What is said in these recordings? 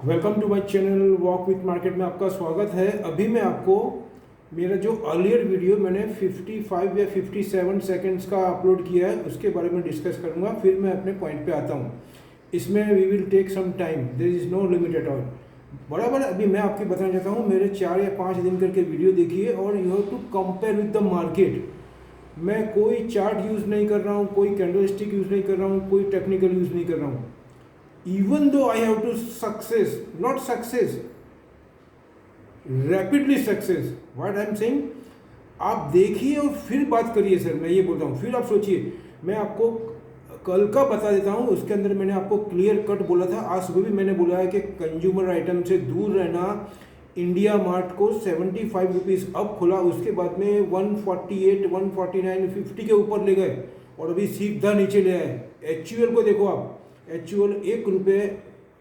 Welcome to my channel walk with market में आपका स्वागत है। अभी मैं आपको मेरा जो अर्लियर वीडियो मैंने 55 या 57 सेकंड्स का अपलोड किया है उसके बारे में डिस्कस करूंगा, फिर मैं अपने पॉइंट पे आता हूँ। इसमें we will take some time, there is no limit at all. बराबर। अभी मैं आपको बताना चाहता हूँ, मेरे 4 या 5 दिन करके वीडियो देखिए और you have to compare with the market. मैं कोई चार्ट यूज़ नहीं कर रहा हूँ, कोई कैंडलस्टिक यूज़ नहीं कर रहा हूँ, कोई टेक्निकल यूज़ नहीं कर रहा हूँ। even though I have to not success, rapidly success, what I'm saying, आप देखिए और फिर बात करिए सर, मैं ये बोलता हूँ। फिर आप सोचिए, मैं आपको कल का बता देता हूँ, उसके अंदर मैंने आपको क्लियर कट बोला था। आज सुबह भी मैंने बोला है कि कंज्यूमर आइटम से दूर रहना। इंडिया मार्ट को 75 रुपीज़ अब खुला, उसके बाद में 148, 149, 50 के ऊपर ले गए और अभी सीधा नीचे ले आए। HUL को देखो आप, HUL 1 रुपये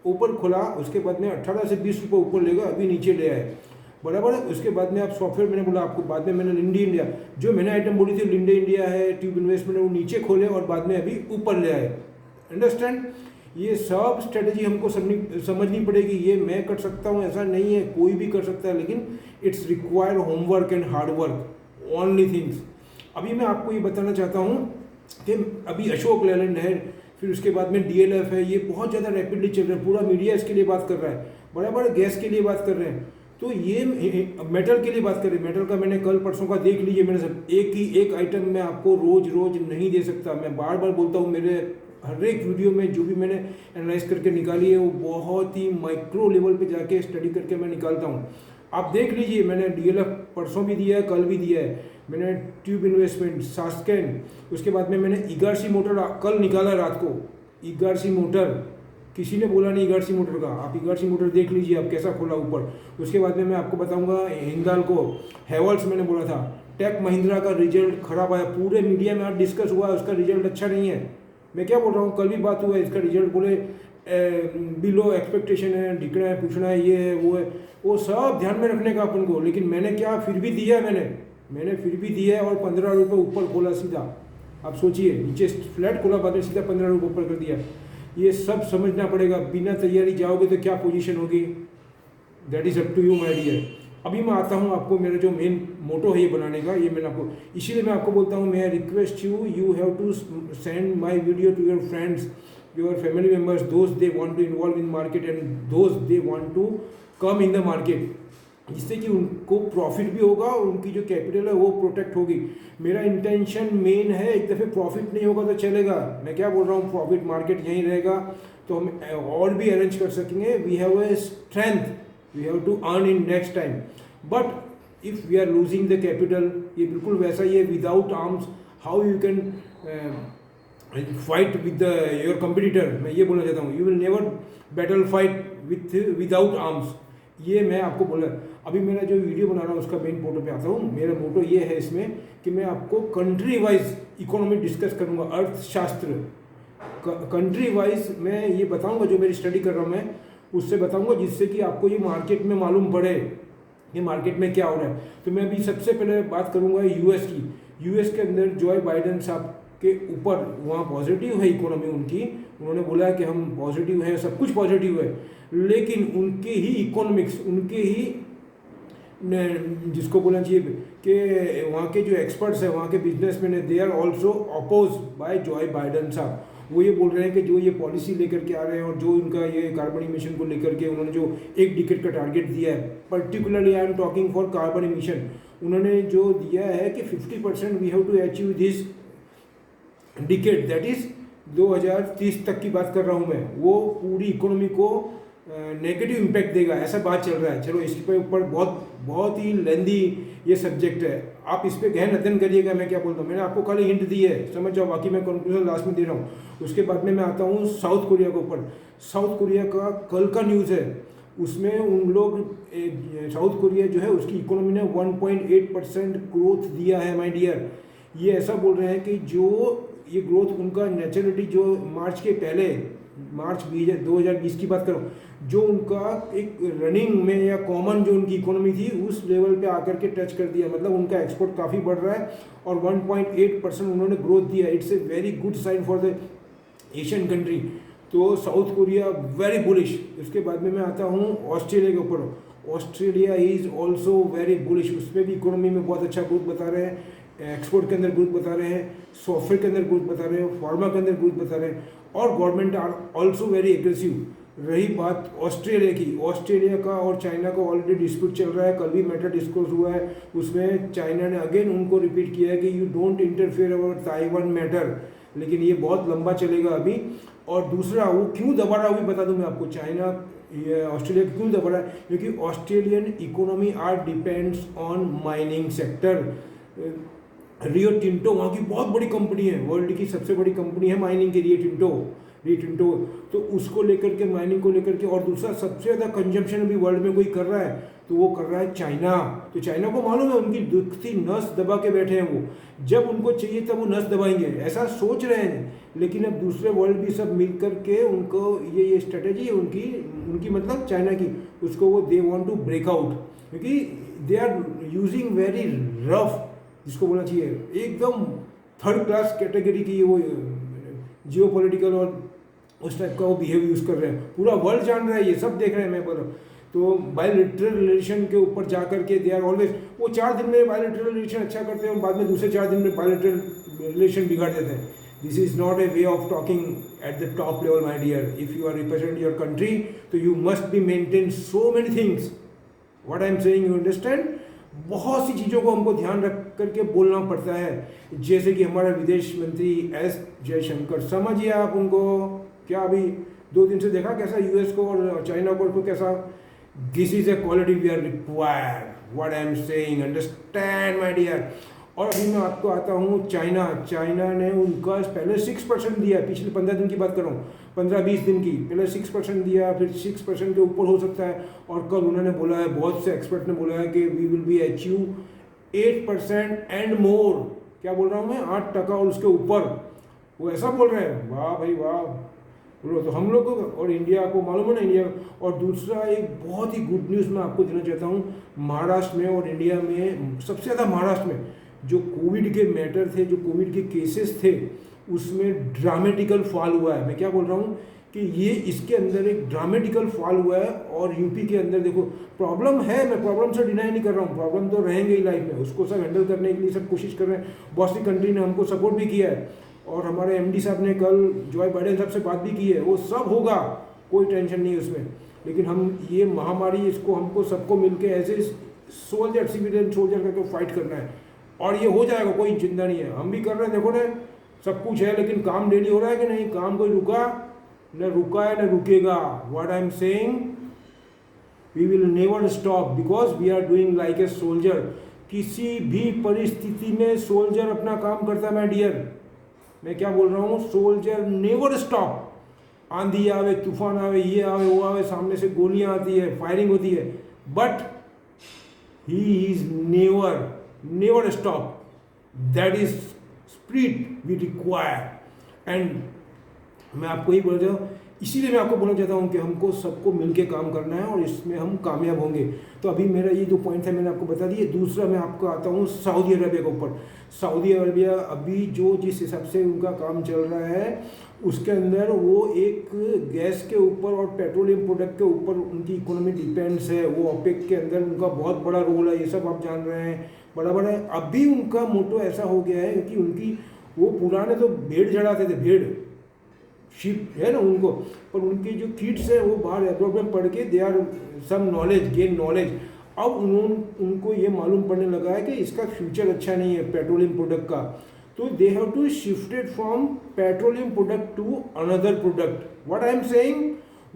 ऊपर खुला, उसके बाद में 18 से 20 रुपये ऊपर ले गया, अभी नीचे ले आए। बराबर है। उसके बाद में आप सॉफ्टवेयर, मैंने बोला आपको, बाद में मैंने लिंडे इंडिया, जो मैंने आइटम बोली थी लिंडे इंडिया है, ट्यूब इन्वेस्टमेंट, वो नीचे खोले और बाद में अभी ऊपर ले आए। अंडरस्टैंड? ये सब स्ट्रेटजी हमको समझनी पड़ेगी। ये मैं कर सकता हूँ ऐसा नहीं है, कोई भी कर सकता है, लेकिन it's require homework and hard work, only things. अभी मैं आपको ये बताना चाहता हूँ कि अभी अशोक लेलैंड है, फिर उसके बाद में DLF है, ये बहुत ज़्यादा रैपिडली चल रहा है। पूरा मीडिया इसके लिए बात कर रहा है। बराबर। गैस के लिए बात कर रहे हैं, तो ये मेटल के लिए बात कर रहे हैं। मेटल का मैंने कल परसों का देख लीजिए। मैंने सब एक आइटम मैं आपको रोज नहीं दे सकता। मैं बार बार बोलता हूँ, मेरे हर एक वीडियो में जो भी मैंने एनालाइज करके निकाली है वो बहुत ही माइक्रो लेवल पे जाके स्टडी करके मैं निकालता हूँ। आप देख लीजिए, मैंने DLF परसों भी दिया है, कल भी दिया है। मैंने ट्यूब इन्वेस्टमेंट, सास्केन, उसके बाद में मैंने इगारसी मोटर कल निकाला रात को। इगारसी मोटर, किसी ने बोला नहीं इगारसी मोटर का, आप इगारसी मोटर देख लीजिए आप कैसा खोला ऊपर। उसके बाद में मैं आपको बताऊंगा हिंदाल्को, हैवेल्स मैंने बोला था। टेक महिंद्रा का रिजल्ट खराब आया, पूरे मीडिया में आज डिस्कस हुआ है, उसका रिजल्ट अच्छा नहीं है। मैं क्या बोल रहा हूँ, कल भी बात हुआ है, इसका रिजल्ट बोले बिलो एक्सपेक्टेशन है, ढिकना है, पूछना है, ये है वो है, वो सब ध्यान में रखने का अपन को। लेकिन मैंने क्या फिर भी दिया है, मैंने फिर भी दिया है और 15 रुपये ऊपर खोला सीधा। आप सोचिए, नीचे फ्लैट खोला, बाद में सीधा 15 रुपये ऊपर कर दिया। ये सब समझना पड़ेगा। बिना तैयारी जाओगे तो क्या पोजीशन होगी, that is up to you my dear. अभी मैं आता हूँ आपको, मेरा जो मेन मोटो है ये बनाने का, ये मैंने आपको, इसीलिए मैं आपको बोलता हूँ, मैं request you have to send my video to your friends, your family members, those they want to involve in market and those they want to come in the market, जिससे कि उनको प्रॉफिट भी होगा और उनकी जो कैपिटल है वो प्रोटेक्ट होगी। मेरा इंटेंशन मेन है, एक दफ़े प्रॉफिट नहीं होगा तो चलेगा। मैं क्या बोल रहा हूँ, प्रॉफिट मार्केट यहीं रहेगा तो हम और भी अरेंज कर सकेंगे। We have a strength, we have to earn in next time. But if we are losing the capital, ये बिल्कुल वैसा ही है, without arms how you can fight with your competitor. मैं ये बोलना चाहता हूँ, you will never battle fight without arms. ये मैं आपको बोला। अभी मेरा जो वीडियो बना रहा हूँ उसका मेन मोटो पे आता हूँ। मेरा मोटो ये है इसमें कि मैं आपको कंट्री वाइज इकोनॉमी डिस्कस करूँगा, अर्थशास्त्र कंट्री वाइज मैं ये बताऊँगा, जो मेरी स्टडी कर रहा हूँ मैं उससे बताऊँगा, जिससे कि आपको ये मार्केट में मालूम पड़े कि मार्केट में क्या हो रहा है। तो मैं अभी सबसे पहले बात करूँगा US की। US के अंदर जो बाइडेन साहब के ऊपर वहाँ पॉजिटिव है इकोनॉमी उनकी, उन्होंने बोला है कि हम पॉजिटिव हैं, सब कुछ पॉजिटिव है, लेकिन उनके ही इकोनॉमिक्स, उनके ही जिसको बोलना चाहिए कि वहाँ के जो एक्सपर्ट्स हैं, वहाँ के बिजनेसमैन हैं, they are also oppose by Joe Biden साहब। वो ये बोल रहे हैं कि जो ये पॉलिसी लेकर के आ रहे हैं और जो उनका ये कार्बन इमिशन को लेकर के उन्होंने जो 1 डिकेड का टारगेट दिया है, particularly I am talking for carbon emission, उन्होंने जो दिया है कि 50% we have to achieve this decade, that is 2030 तक की बात कर रहा हूँ मैं, वो पूरी इकोनॉमी को नेगेटिव इम्पैक्ट देगा, ऐसा बात चल रहा है। चलो इसके ऊपर बहुत ही लेंदी ये सब्जेक्ट है, आप इस पर गहन अध्ययन करिएगा। मैं क्या बोलता हूँ, मैंने आपको खाली हिंट दी है, समझ जाओ, बाकी मैं कंक्लूजन लास्ट में दे रहा हूँ। उसके बाद में मैं आता हूँ साउथ कोरिया के ऊपर। साउथ कोरिया का कल का न्यूज़ है, उसमें उन लोग साउथ कोरिया जो है उसकी इकोनॉमी ने 1.8% ग्रोथ दिया है माय डियर। ये ऐसा बोल रहे हैं कि जो ये ग्रोथ उनका नेचुरलिटी जो मार्च के पहले, मार्च 2020 की बात करो, जो उनका एक रनिंग में या कॉमन जो उनकी इकोनॉमी थी उस लेवल पे आकर के टच कर दिया, मतलब उनका एक्सपोर्ट काफ़ी बढ़ रहा है और 1.8% उन्होंने ग्रोथ दिया। It's a very good sign for the Asian country. तो साउथ कोरिया वेरी बुलिश। उसके बाद में मैं आता हूँ ऑस्ट्रेलिया के ऊपर। Australia is also very bullish, उसमें भी इकोनॉमी में बहुत अच्छा ग्रोथ बता रहे हैं, एक्सपोर्ट के अंदर ग्रोथ बता रहे हैं, सॉफ्टवेयर के अंदर ग्रोथ बता रहे हैं, फार्मा के अंदर ग्रोथ बता रहे हैं, और government are also very aggressive. रही बात ऑस्ट्रेलिया की, ऑस्ट्रेलिया का और चाइना का ऑलरेडी डिस्प्यूट चल रहा है, कल भी मैटर डिस्कोर्स हुआ है, उसमें चाइना ने अगेन उनको रिपीट किया है कि you don't interfere our Taiwan matter, लेकिन ये बहुत लंबा चलेगा अभी। और दूसरा, वो क्यों दबा रहा है वो भी बता दूं मैं आपको, चाइना ये ऑस्ट्रेलिया क्यों दबा रहा है, क्योंकि Australian economy are depends on mining sector. Rio Tinto वहाँ की बहुत बड़ी कंपनी है, वर्ल्ड की सबसे बड़ी कंपनी है माइनिंग की रियो टिंटो। तो उसको लेकर के, माइनिंग को लेकर के, और दूसरा सबसे ज़्यादा कंजम्पशन अभी वर्ल्ड में कोई कर रहा है तो वो कर रहा है चाइना। तो चाइना को मालूम है उनकी दुखती नस दबा के बैठे हैं, वो जब उनको चाहिए तब वो नस दबाएंगे, ऐसा सोच रहे हैं। लेकिन अब दूसरे वर्ल्ड भी सब मिल कर के उनको ये स्ट्रेटेजी है उनकी मतलब चाइना की, उसको वो they want to break out, क्योंकि they are using very rough, जिसको बोलना चाहिए एकदम थर्ड क्लास कैटेगरी की वो जियो पॉलिटिकल और उस टाइप का वो बिहेव यूज़ कर रहे हैं। पूरा वर्ल्ड जान रहा है, ये सब देख रहे हैं, मैं बोल रहा हूँ। तो बायलैटरल रिलेशन के ऊपर जा करके दे आर ऑलवेज, वो 4 दिन में बायलैटरल रिलेशन अच्छा करते हैं, बाद में दूसरे 4 दिन में बायलैटरल रिलेशन बिगाड़ देते हैं। This is not a way of talking at the top level my dear. If you are represent your country तो you must be maintain so many things. What I am saying, you understand? बहुत सी चीज़ों को हमको ध्यान रख करके बोलना पड़ता है, जैसे कि हमारा विदेश मंत्री एस जयशंकर, समझिए आप उनको, क्या अभी 2 दिन से देखा कैसा यूएस को और चाइना को कैसा, this is a quality we are required. What I am saying, understand my dear. और अभी मैं आपको आता हूँ चाइना ने उनका पहले 6% दिया, पिछले 15 दिन की बात कर रहा हूँ, 15-20 दिन की, पहले 6% दिया, फिर 6% के ऊपर हो सकता है, और कल उन्होंने बोला है, बहुत से एक्सपर्ट ने बोला है कि we will be achieve 8% and more. क्या बोल रहा हूँ मैं, 8% और उसके ऊपर, वो ऐसा बोल रहे हैं। वाह भाई वाह, बोलो। तो हम लोग को और इंडिया को मालूम है ना, इंडिया। और दूसरा एक बहुत ही गुड न्यूज़ मैं आपको देना चाहता हूँ, महाराष्ट्र में और इंडिया में, सबसे ज़्यादा महाराष्ट्र में जो कोविड के मैटर थे, जो कोविड के केसेस थे, उसमें ड्रामेटिकल फॉल हुआ है। मैं क्या बोल रहा हूँ कि ये इसके अंदर एक ड्रामेटिकल फॉल हुआ है। और यूपी के अंदर देखो, प्रॉब्लम है, मैं प्रॉब्लम से डिनाई नहीं कर रहा हूँ, प्रॉब्लम तो रहेंगे ही लाइफ में, उसको सब हैंडल करने के लिए सब कोशिश कर रहे हैं। बहुत सी कंट्री ने हमको सपोर्ट भी किया है, और हमारे एमडी साहब ने कल जॉय बाइडेन साहब से बात भी की है, वो सब होगा, कोई टेंशन नहीं उसमें। लेकिन हम ये महामारी, इसको हमको सबको मिलके ऐसे सोल्जर, सिविलियन सोल्जर करके फाइट करना है, और ये हो जाएगा, कोई चिंता नहीं है। हम भी कर रहे हैं, देखो ना, सब कुछ है, लेकिन काम डेली हो रहा है कि नहीं? काम कोई रुका है न रुकेगा। What I am saying, we will never stop, because we are doing like a soldier. किसी भी परिस्थिति में सोल्जर अपना काम करता है, माय डियर। मैं क्या बोल रहा हूँ, सोल्जर नेवर स्टॉप। आंधी आवे, तूफान आवे, ये आवे, वो आवे, सामने से गोलियां आती है, फायरिंग होती है, but he is never stop. That is spirit we require. And मैं आपको ही बोल रहा हूँ, इसीलिए मैं आपको बोलना चाहता हूँ कि हमको सबको मिलके काम करना है, और इसमें हम कामयाब होंगे। तो अभी मेरा ये 2 पॉइंट है, मैंने आपको बता दिए। दूसरा मैं आपको आता हूँ सऊदी अरबिया के ऊपर। सऊदी अरबिया अभी जो जिस हिसाब से उनका काम चल रहा है, उसके अंदर वो एक गैस के ऊपर और पेट्रोलियम प्रोडक्ट के ऊपर उनकी इकोनॉमी डिपेंड्स है। वो ओपेक के अंदर उनका बहुत बड़ा रोल है, ये सब आप जान रहे हैं, बड़ा बड़ा है। अभी उनका मोटो ऐसा हो गया है कि उनकी, वो पुराने तो भेड़ चढ़ाते थे, भेड़ शिप है ना उनको, पर उनकी जो किड्स है वो बाहर एब्रॉड में पढ़ के they are some knowledge, gain knowledge. अब उनको ये मालूम पड़ने लगा है कि इसका फ्यूचर अच्छा नहीं है पेट्रोलियम प्रोडक्ट का, तो they have to shifted from petroleum product to another product. What I am saying,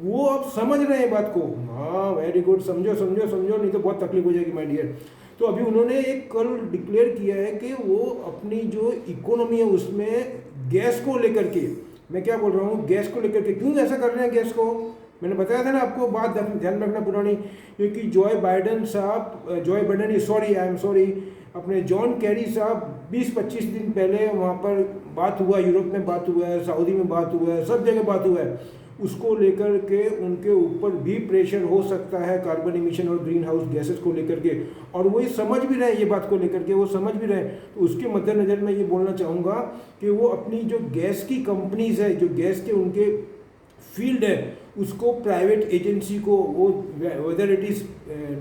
वो अब समझ रहे हैं बात को। हाँ, वेरी गुड, समझो, नहीं तो बहुत तकलीफ हो जाएगी माय डियर। तो अभी उन्होंने एक कल डिक्लेयर किया है कि वो अपनी जो इकोनॉमी है उसमें गैस को लेकर के, मैं क्या बोल रहा हूँ, गैस को लेकर के, क्यों ऐसा कर रहे हैं गैस को, मैंने बताया था ना आपको, बात ध्यान रखना पुरानी, क्योंकि जॉय बाइडेन, अपने जॉन कैरी साहब 20-25 दिन पहले वहाँ पर बात हुआ, यूरोप में बात हुआ है, सऊदी में बात हुआ है, सब जगह बात हुआ है, उसको लेकर के उनके ऊपर भी प्रेशर हो सकता है, कार्बन इमिशन और ग्रीन हाउस गैसेस को लेकर के, और वो ये समझ भी रहे हैं, ये बात को लेकर के वो समझ भी रहे हैं। तो उसके मद्देनजर मैं ये बोलना चाहूँगा कि वो अपनी जो गैस की कंपनीज है, जो गैस के उनके फील्ड है उसको प्राइवेट एजेंसी को, वो whether it is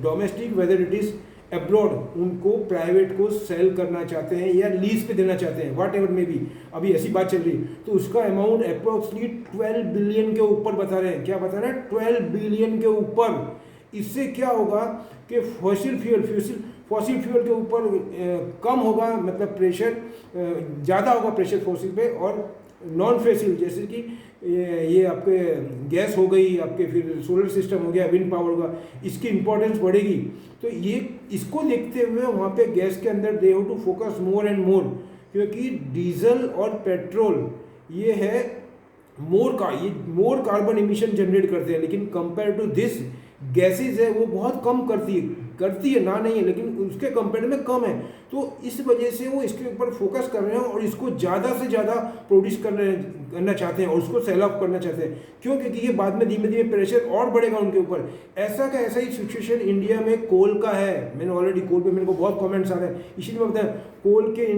domestic whether it is abroad, उनको प्राइवेट को सेल करना चाहते हैं या लीज पे देना चाहते हैं, व्हाट एवर में भी अभी ऐसी बात चल रही। तो उसका अमाउंट अप्रोक्सीमेटली 12 बिलियन के ऊपर बता रहे हैं। क्या बता रहे हैं? 12 बिलियन के ऊपर। इससे क्या होगा कि फॉसिल फ्यूल के ऊपर कम होगा, मतलब प्रेशर ज़्यादा होगा प्रेशर फॉसिल पे, और नॉन फॉसिल जैसे कि ये आपके गैस हो गई, आपके फिर सोलर सिस्टम हो गया, विंड पावर होगा, इसकी इंपॉर्टेंस बढ़ेगी। तो ये इसको देखते हुए वहाँ पे गैस के अंदर they have to focus more and more, क्योंकि डीजल और पेट्रोल ये है ये मोर कार्बन इमिशन जनरेट करते हैं, लेकिन कंपेयर टू दिस गैसेज है वो बहुत कम करती है ना नहीं है, लेकिन उसके कंपेयर में कम है। तो इस वजह से वो इसके ऊपर फोकस कर रहे हैं और इसको ज़्यादा से ज़्यादा प्रोड्यूस करना चाहते हैं और उसको सेल ऑफ करना चाहते हैं। क्यों? क्योंकि ये बाद में धीमे धीमे प्रेशर और बढ़ेगा उनके ऊपर। ऐसा का ऐसा ही सिचुएशन इंडिया में कोल का है। मैंने ऑलरेडी कोल पे मेरे को बहुत कॉमेंट्स आ रहे हैं, इसीलिए मैं बताया कोल के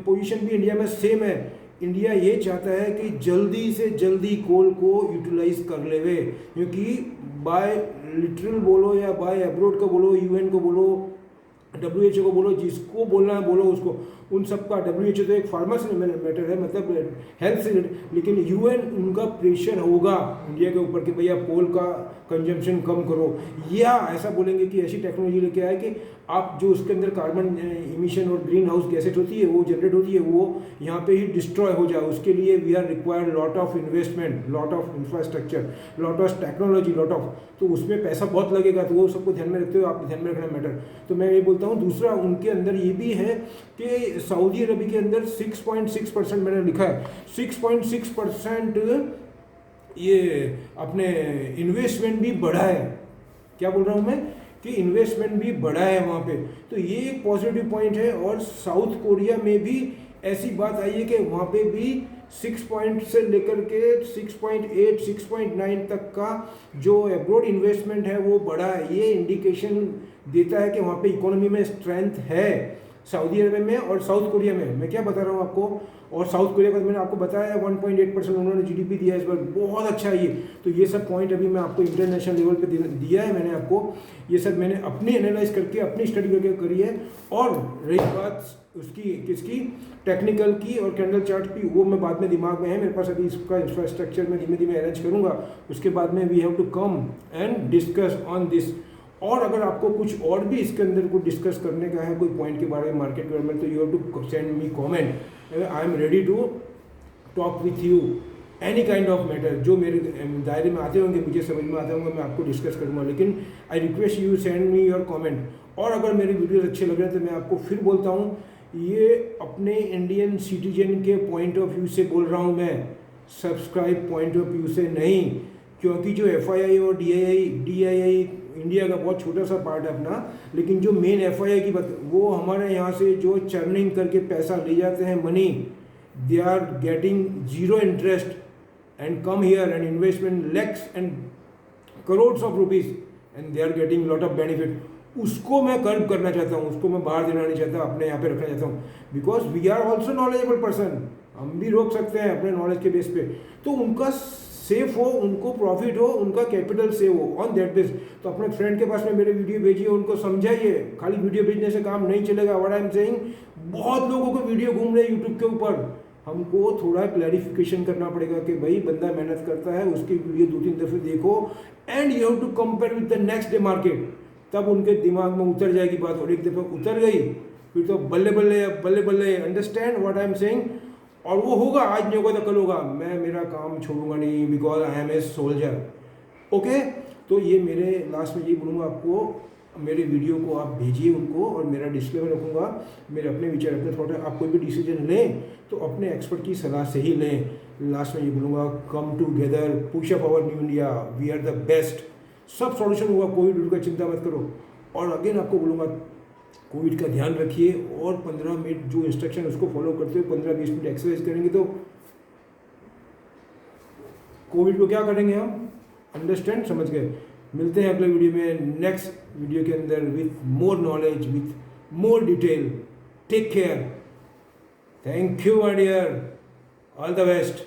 पोजिशन भी इंडिया में सेम है। इंडिया ये चाहता है कि जल्दी से जल्दी कोल को यूटिलाइज कर लेवे, क्योंकि बाय लिटरल बोलो या बाय अब्रोड को बोलो, यूएन को बोलो, WHO को बोलो, जिसको बोलना है बोलो उसको, उन सब का WHO तो एक फार्मा से मैटर है, मतलब हेल्थ से, लेकिन यूएन उनका प्रेशर होगा इंडिया के ऊपर कि भैया कोल का कंजम्पशन कम करो, या ऐसा बोलेंगे कि ऐसी टेक्नोलॉजी लेके आए कि आप जो उसके अंदर कार्बन इमिशन और ग्रीन हाउस गैसेज होती है वो जनरेट होती है वो यहाँ पे ही डिस्ट्रॉय हो जाए। उसके लिए we are required lot of investment, lot of infrastructure, lot of technology, lot of, तो उसमें पैसा बहुत लगेगा। तो वो सबको ध्यान में रखते हुए आप ध्यान में रखना मैटर। तो मैं ये बोलता हूँ। दूसरा उनके अंदर ये भी है कि सऊदी अरब के अंदर 6.6% मैंने लिखा है, 6.6% ये अपने इन्वेस्टमेंट भी बढ़ा है। क्या बोल रहा हूँ मैं कि इन्वेस्टमेंट भी बढ़ा है वहाँ पे, तो ये एक पॉजिटिव पॉइंट है। और साउथ कोरिया में भी ऐसी बात आई है कि वहाँ पे भी 6 पॉइंट से लेकर के 6.8 6.9 तक का जो अब्रॉड इन्वेस्टमेंट है वो बढ़ा है। ये इंडिकेशन देता है कि वहाँ पे इकोनॉमी में स्ट्रेंथ है सऊदी अरब में और साउथ कोरिया में। मैं क्या बता रहा हूँ आपको, और साउथ कोरिया का मैंने आपको बताया 1.8% उन्होंने जीडीपी दिया इस बार, बहुत अच्छा है ये। तो ये सब पॉइंट अभी मैं आपको इंटरनेशनल लेवल पे दिया है मैंने आपको, ये सब मैंने अपनी एनालाइज करके अपनी स्टडी करके करी है। और रही बात उसकी किसकी, टेक्निकल की और कैंडल चार्ट की, वो मैं बाद में दिमाग में है मेरे पास, अभी इसका इंफ्रास्ट्रक्चर में धीमे धीमे अरेंज करूँगा। उसके बाद में we have to come and discuss on this. और अगर आपको कुछ और भी इसके अंदर कुछ डिस्कस करने का है कोई पॉइंट के बारे में, मार्केट के बारे में, तो you have to send me comment. I am ready to talk with you any kind of matter. जो मेरे दायरे में आते होंगे, मुझे समझ में आते होंगे, मैं आपको डिस्कस करूँगा। लेकिन I request you send me your comment. और अगर मेरे वीडियोस अच्छे लग रहे हैं तो मैं आपको फिर बोलता हूँ, ये अपने इंडियन सिटीजन के पॉइंट ऑफ व्यू से बोल रहा हूँ मैं, सब्सक्राइब पॉइंट ऑफ व्यू से नहीं। क्योंकि जो FII और DII इंडिया का बहुत छोटा सा पार्ट है अपना, लेकिन जो मेन FII की बात, वो हमारे यहाँ से जो चर्निंग करके पैसा ले जाते हैं money, they are getting 0 interest and come here and investment lakhs and crores of rupees and they are getting lot of benefit. उसको मैं कर्व करना चाहता हूँ, उसको मैं बाहर देना नहीं चाहता, अपने यहाँ पे रखना चाहता हूँ। Because we are also knowledgeable person, हम भी रोक सकते हैं अपने नॉलेज के बेस पे। तो उनका सेफ हो, उनको प्रॉफिट हो, उनका कैपिटल सेव हो, ऑन दैट बेस। तो अपने फ्रेंड के पास में मेरे वीडियो भेजिए, उनको समझाइए। खाली वीडियो भेजने से काम नहीं चलेगा। व्हाट आई एम सेइंग, बहुत लोगों को वीडियो घूम रहे हैं यूट्यूब के ऊपर, हमको थोड़ा क्लैरिफिकेशन करना पड़ेगा कि भाई बंदा मेहनत करता है, उसकी वीडियो 2-3 दफ़े देखो and you have to compare with the next day market. तब उनके दिमाग में उतर जाएगी बात, और एक दफ़े उतर गई फिर तो बल्ले बल्ले बल्ले बल्ले। Understand what I am saying. और वो होगा, आज नहीं होगा तो कल होगा। मैं मेरा काम छोड़ूंगा नहीं, because I am a soldier. Okay, तो ये मेरे लास्ट में यही बोलूँगा आपको, मेरे वीडियो को आप भेजिए उनको, और मेरा डिस्क्लेमर रखूँगा, मेरे अपने विचार अपने थॉट है। आप कोई भी डिसीजन लें तो अपने एक्सपर्ट की सलाह से ही लें। लास्ट में ये बोलूँगा, come together, push up our new India, we are the best. सब सॉल्यूशन होगा, कोविड का चिंता मत करो। और अगेन आपको बोलूँगा, कोविड का ध्यान रखिए, और 15 मिनट जो इंस्ट्रक्शन उसको फॉलो करते हुए 15-20 मिनट एक्सरसाइज करेंगे तो कोविड को क्या करेंगे हम, अंडरस्टैंड, समझ गए। मिलते हैं अगले वीडियो में, नेक्स्ट वीडियो के अंदर, with more knowledge, with more detail. Take care, thank you my dear, all the best.